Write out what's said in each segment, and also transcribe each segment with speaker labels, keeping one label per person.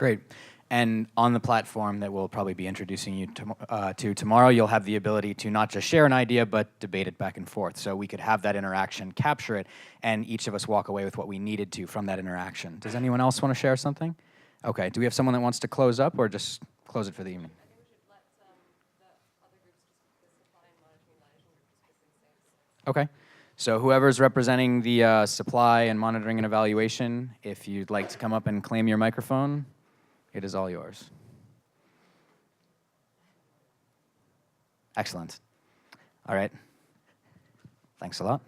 Speaker 1: Great. And on the platform that we'll probably be introducing you to tomorrow, you'll have the ability to not just share an idea, but debate it back and forth. So we could have that interaction, capture it, and each of us walk away with what we needed to from that interaction. Does anyone else want to share something? Okay, do we have someone that wants to close up, or just close it for the evening?
Speaker 2: I think we should let the other groups, just the supply and monitoring groups,
Speaker 1: Okay. So whoever's representing the supply and monitoring and evaluation, if you'd like to come up and claim your microphone, it is all yours. Excellent. All right. Thanks a lot.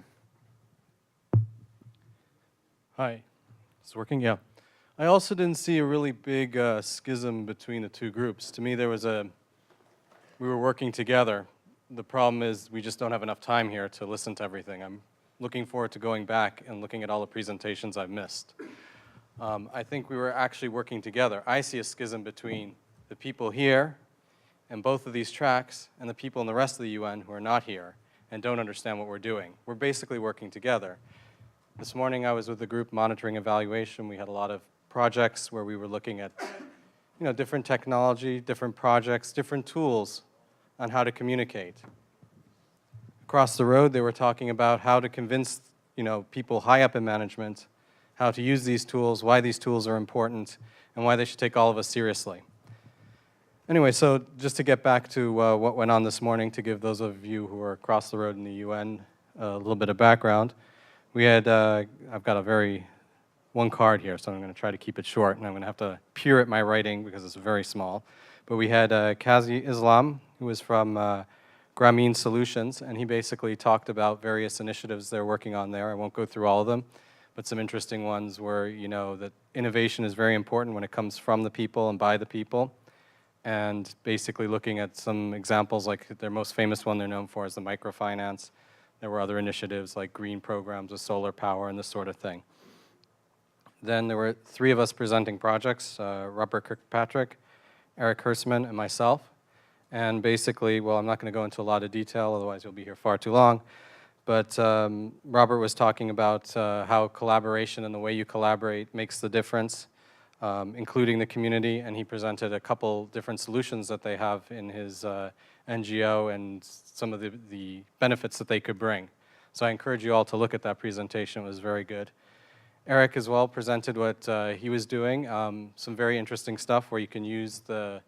Speaker 3: Hi. It's working? Yeah. I also didn't see a really big schism between the two groups. To me, we were working together. The problem is we just don't have enough time here to listen to everything. I'm looking forward to going back and looking at all the presentations I've missed. I think we were actually working together. I see a schism between the people here and both of these tracks and the people in the rest of the UN who are not here and don't understand what we're doing. We're basically working together. This morning I was with the group monitoring evaluation. We had a lot of projects where we were looking at different technology, different projects, different tools on how to communicate. Across the road, they were talking about how to convince people high up in management how to use these tools, why these tools are important, and why they should take all of us seriously. Anyway, so just to get back to what went on this morning, to give those of you who are across the road in the UN a little bit of background, we had, I've got one card here, so I'm going to try to keep it short, and I'm going to have to peer at my writing because it's very small. But we had Kazi Islam, who was from Grameen Solutions, and he basically talked about various initiatives they're working on there. I won't go through all of them, but some interesting ones were, that innovation is very important when it comes from the people and by the people, and basically looking at some examples, like their most famous one they're known for is the microfinance. There were other initiatives like green programs with solar power and this sort of thing. Then there were 3 of us presenting projects, Robert Kirkpatrick, Eric Hirschman, and myself. And basically, well, I'm not going to go into a lot of detail, otherwise you'll be here far too long. But Robert was talking about how collaboration and the way you collaborate makes the difference, including the community, and he presented a couple different solutions that they have in his NGO and some of the benefits that they could bring. So I encourage you all to look at that presentation. It was very good. Eric as well presented what he was doing, some very interesting stuff where you can use the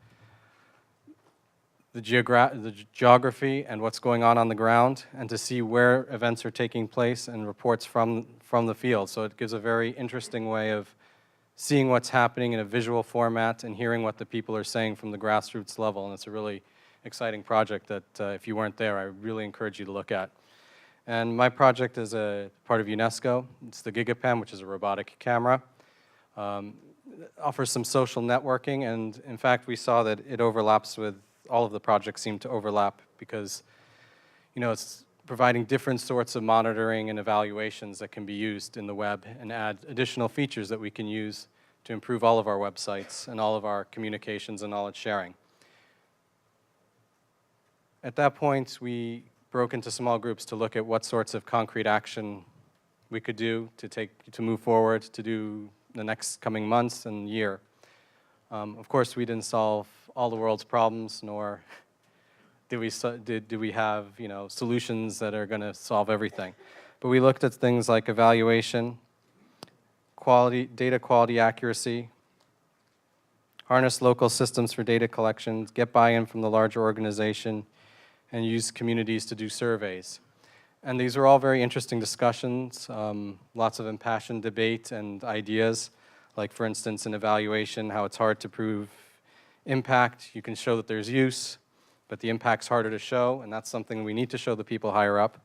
Speaker 3: geography and what's going on the ground, and to see where events are taking place and reports from the field. So it gives a very interesting way of seeing what's happening in a visual format and hearing what the people are saying from the grassroots level. And it's a really exciting project that if you weren't there, I really encourage you to look at. And my project is a part of UNESCO. It's the GigaPen, which is a robotic camera. Offers some social networking, and in fact, we saw that it overlaps with all of the projects seem to overlap because, it's providing different sorts of monitoring and evaluations that can be used in the web and add additional features that we can use to improve all of our websites and all of our communications and knowledge sharing. At that point, we broke into small groups to look at what sorts of concrete action we could do to move forward, to do the next coming months and year. Of course, we didn't solve all the world's problems, nor do we have solutions that are going to solve everything. But we looked at things like evaluation, data quality accuracy, harness local systems for data collections, get buy-in from the larger organization, and use communities to do surveys. And these are all very interesting discussions, lots of impassioned debate and ideas, like for instance in evaluation, how it's hard to prove impact. You can show that there's use, but the impact's harder to show, and that's something we need to show the people higher up,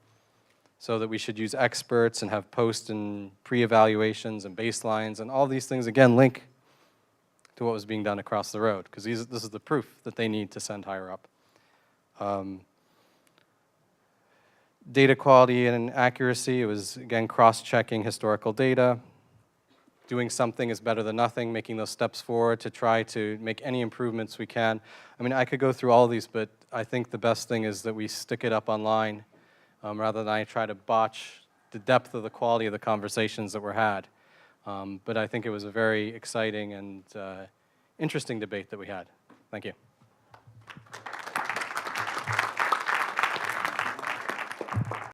Speaker 3: so that we should use experts and have post and pre-evaluations and baselines, and all these things, again, link to what was being done across the road, because this is the proof that they need to send higher up. Data quality and accuracy, it was, again, cross-checking historical data. Doing something is better than nothing, making those steps forward to try to make any improvements we can. I mean, I could go through all of these, but I think the best thing is that we stick it up online rather than I try to botch the depth of the quality of the conversations that were had. But I think it was a very exciting and interesting debate that we had. Thank you.